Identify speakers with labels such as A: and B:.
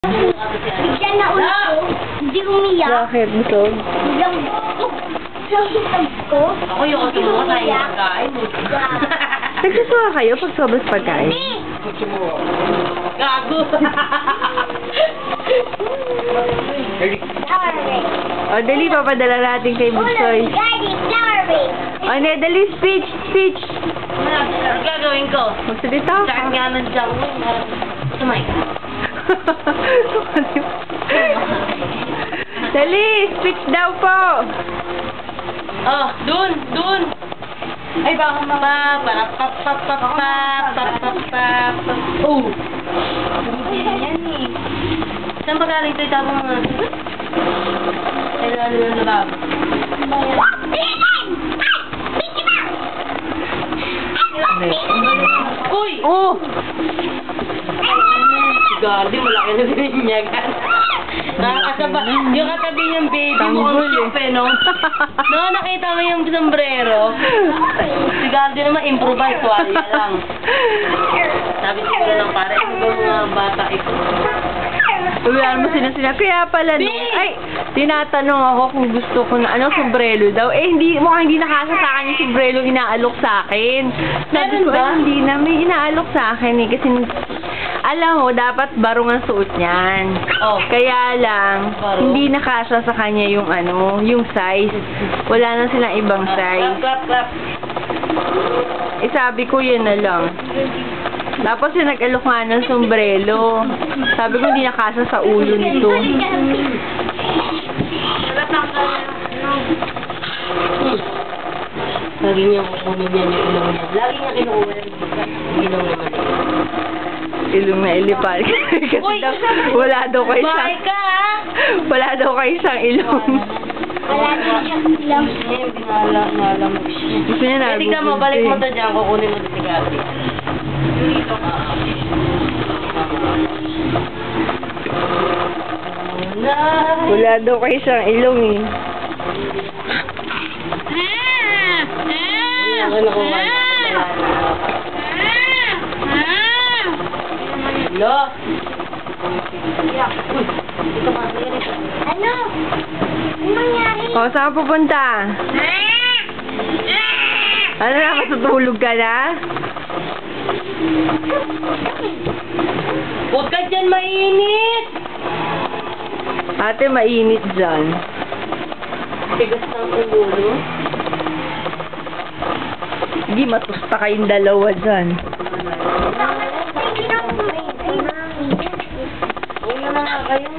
A: Bigyan na ulo. Hindi umiyak.
B: Bakit? Busog?
A: Biglang ko.
C: Ako yung gusto mo sa iyo pagkain.
B: Nagsusuka kayo pag sobrang pagkain?
C: Gago.
B: O, dali, papadala natin kay Busoy.
A: Daddy, flower base.
B: O, hindi, dali, speech, speech.
C: Ano gagawin ko?
B: Magsalita ka.
C: Sakit nga ng tiyan ko. Sumay ka.
B: Dali, speech daw po.
C: Oh, dun. Ay, baka mga Oh! Yan eh. Saan ba galing ito? Itapong mga... Ay, lalo ng lababo. Uy!
B: Oh!
C: Gardi, malaki na din niya. Nakakasaba. Yung katabi niyang baby, mukhang
B: Tanggol
C: soup eh, no? No, nakita mo yung sombrero. Si Gardi naman, improvise, walya lang. Sabi siguro lang, pare, ano ba mga bata ito?
B: Wala naman sina. Kaya pala, no, ay, tinatanong ako kung gusto ko na, sombrero daw. Eh, mukhang hindi nakasa sa akin yung sombrero inaalok sa akin. Sabi ko,
C: ba?
B: hindi na, may inaalok sa akin eh. Kasi, alam mo, dapat barong ang suot niyan.
C: Oh.
B: Kaya lang,
C: Barong?
B: hindi nakasa sa kanya yung yung size. Wala na silang ibang size.
C: Clap.
B: Eh, sabi ko, yun na lang. Tapos yung nag-alok nga ng sombrero. Sabi ko, hindi nakasa sa ulo nito.
C: Lagi niya kukunin niya yung ilong niya. Lagi niya kinukuha yung ilong naman.
B: Ilong na ilipal. Kasi
C: Uy!
B: daw, wala daw kayo
C: Bahay ka, ha?
B: wala daw kayo isang ilong.
A: Wala na siyang ilang.
C: Hindi nga alam mo siya.
B: Gusto niya
C: Eh, tignan mo, balik mo to dyan, kukunin mo si Gabi. Dito ka.
B: Wala daw kayo isang ilong eh.
C: Ano ko nga? Lo!
A: Ano? Ano nangyari?
B: O, saan pupunta? Ano na, matutulog ka na?
C: Huwag ka dyan mainit!
B: Ate, mainit dyan.
C: Tigas ng ulo.
B: Hindi, matusta kayong dalawa dyan.
C: Una na nga kayo.